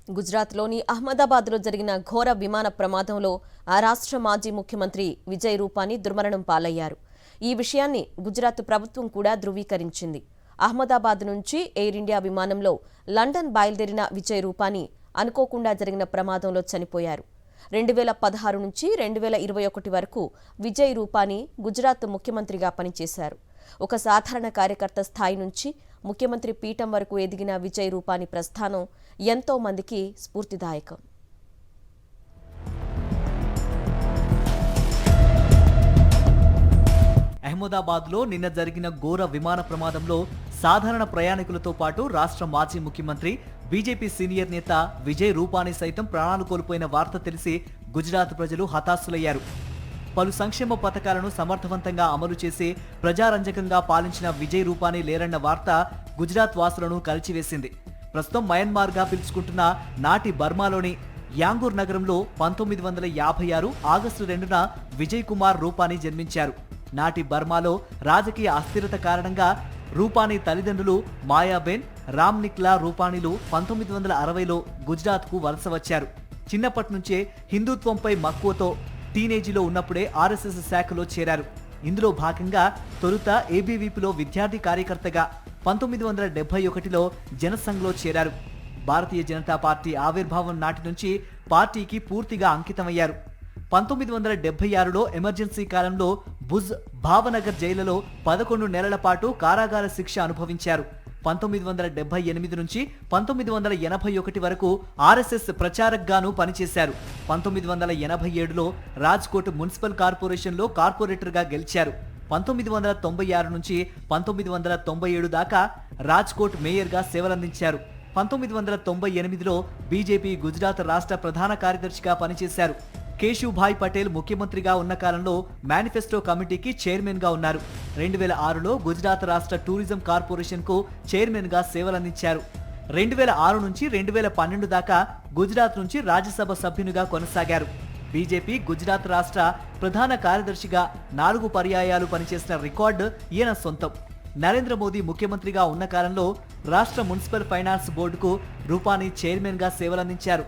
గుజరాత్లోని అహ్మదాబాద్లో జరిగిన ఘోర విమాన ప్రమాదంలో ఆ రాష్ట్ర మాజీ ముఖ్యమంత్రి విజయ్ రూపానీ దుర్మరణం పాలయ్యారు. ఈ విషయాన్ని గుజరాత్ ప్రభుత్వం కూడా ధృవీకరించింది. అహ్మదాబాద్ నుంచి ఎయిర్ ఇండియా విమానంలో లండన్ బయలుదేరిన విజయ్ రూపానీ అనుకోకుండా జరిగిన ప్రమాదంలో చనిపోయారు. 2016 నుంచి 2021 వరకు విజయ్ రూపానీ గుజరాత్ ముఖ్యమంత్రిగా పనిచేశారు. ఒక సాధారణ కార్యకర్త స్థాయి నుంచి ముఖ్యమంత్రి పీఠం వరకు ఎదిగిన విజయ్ రూపానీ ప్రస్థానం ఎంతో మందికి స్ఫూర్తిదాయకం. అహ్మదాబాద్లో నిన్న జరిగిన ఘోర విమాన ప్రమాదంలో సాధారణ ప్రయాణికులతో పాటు రాష్ట్ర మాజీ ముఖ్యమంత్రి బీజేపీ సీనియర్ నేత విజయ్ రూపానీ సైతం ప్రాణాలు కోల్పోయిన వార్త తెలిసి గుజరాత్ ప్రజలు హతాశులయ్యారు. పలు సంక్షేమ పథకాలను సమర్థవంతంగా అమలు చేసి ప్రజారంజకంగా పాలించిన విజయ్ రూపానీ లేరన్న వార్త గుజరాత్ వాసులను కలిచివేసింది. ప్రస్తుతం మయన్మార్గా పిలుచుకుంటున్న నాటి బర్మాలోని యాంగూర్ నగరంలో 1956 ఆగస్టు 2న విజయ్ కుమార్ రూపానీ జన్మించారు. నాటి బర్మాలో రాజకీయ అస్థిరత కారణంగా రూపానీ తల్లిదండ్రులు మాయాబెన్, రామ్నిక్లా రూపానీలు 1960లో గుజరాత్కు వలస వచ్చారు. చిన్నప్పటి నుంచే హిందుత్వంపై మక్కువతో టీనేజీలో ఉన్నప్పుడే ఆర్ఎస్ఎస్ శాఖలో చేరారు. ఇందులో భాగంగా తొలుత ఏబీవీపీలో విద్యార్థి కార్యకర్తగా 1971లో జనసంఘ్లో చేరారు. భారతీయ జనతా పార్టీ ఆవిర్భావం నాటి నుంచి పార్టీకి పూర్తిగా అంకితమయ్యారు. 1976లో ఎమర్జెన్సీ కాలంలో భుజ్, భావనగర్ జైళ్లలో 11 నెలల పాటు కారాగార శిక్ష అనుభవించారు. 1978 నుంచి 1981 వరకు ఆర్ఎస్ఎస్ ప్రచారక్గాను పనిచేశారు. 1987లో రాజ్కోట్ మున్సిపల్ కార్పొరేషన్లో కార్పొరేటర్గా గెలిచారు. 1996 నుంచి 1997 దాకా రాజ్కోట్ మేయర్గా సేవలందించారు. 1998లో బీజేపీ గుజరాత్ రాష్ట్ర ప్రధాన కార్యదర్శిగా పనిచేశారు. కేశుభాయ్ పటేల్ ముఖ్యమంత్రిగా ఉన్న కాలంలో మేనిఫెస్టో కమిటీకి చైర్మన్గా ఉన్నారు. 2006లో గుజరాత్ రాష్ట్ర టూరిజం కార్పొరేషన్కు చైర్మన్గా సేవలందించారు. 2006 నుంచి 2012 దాకా గుజరాత్ నుంచి రాజ్యసభ సభ్యునిగా కొనసాగారు. బీజేపీ గుజరాత్ రాష్ట్ర ప్రధాన కార్యదర్శిగా 4 పర్యాయాలు పనిచేసిన రికార్డు ఈయన సొంతం. నరేంద్ర మోదీ ముఖ్యమంత్రిగా ఉన్న కాలంలో రాష్ట్ర మున్సిపల్ ఫైనాన్స్ బోర్డుకు రూపానీ చైర్మన్గా సేవలందించారు.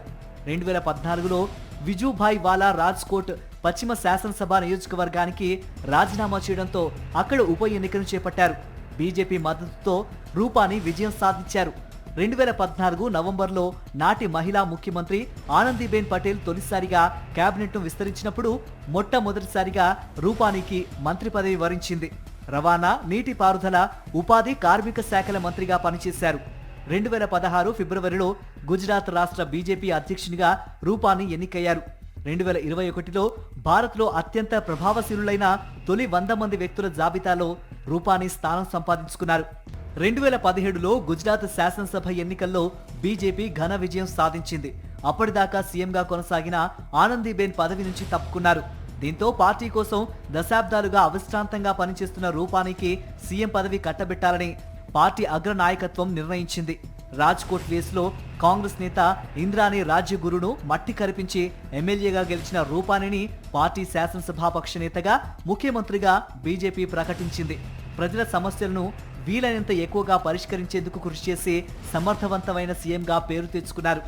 2014లో విజుభాయ్ వాలా రాజ్కోట్ పశ్చిమ శాసనసభ నియోజకవర్గానికి రాజీనామా చేయడంతో అక్కడ ఉప ఎన్నికను చేపట్టారు. బీజేపీ మద్దతుతో రూపానీ విజయం సాధించారు. 2014 నవంబర్లో నాటి మహిళా ముఖ్యమంత్రి ఆనందీబెన్ పటేల్ తొలిసారిగా కేబినెట్ను విస్తరించినప్పుడు మొట్టమొదటిసారిగా రూపానీకి మంత్రి పదవి వరించింది. రవాణా, నీటిపారుదల, ఉపాధి, కార్మిక శాఖల మంత్రిగా పనిచేశారు. 2016 ఫిబ్రవరిలో గుజరాత్ రాష్ట్ర బీజేపీ అధ్యక్షునిగా రూపానీ ఎన్నికయ్యారు. 2021లో భారత్లో అత్యంత ప్రభావశీలులైన తొలి 100 మంది వ్యక్తుల జాబితాలో రూపానీ స్థానం సంపాదించుకున్నారు. 2017లో గుజరాత్ శాసనసభ ఎన్నికల్లో బీజేపీ ఘన విజయం సాధించింది. అప్పటిదాకా సీఎంగా కొనసాగిన ఆనందీబెన్ పదవి నుంచి తప్పుకున్నారు. దీంతో పార్టీ కోసం దశాబ్దాలుగా అవిశ్రాంతంగా పనిచేస్తున్న రూపానీకి సీఎం పదవి కట్టబెట్టాలని పార్టీ అగ్ర నాయకత్వం నిర్ణయించింది. రాజ్కోట్ వేస్లో కాంగ్రెస్ నేత ఇంద్రాణి రాజ్యగురును మట్టి కరిపించి ఎమ్మెల్యేగా గెలిచిన రూపానీని పార్టీ శాసనసభాపక్ష నేతగా, ముఖ్యమంత్రిగా బీజేపీ ప్రకటించింది. ప్రజల సమస్యలను వీలైనంత ఎక్కువగా పరిష్కరించేందుకు కృషి చేసి సమర్థవంతమైన సీఎంగా పేరు తెచ్చుకున్నారు.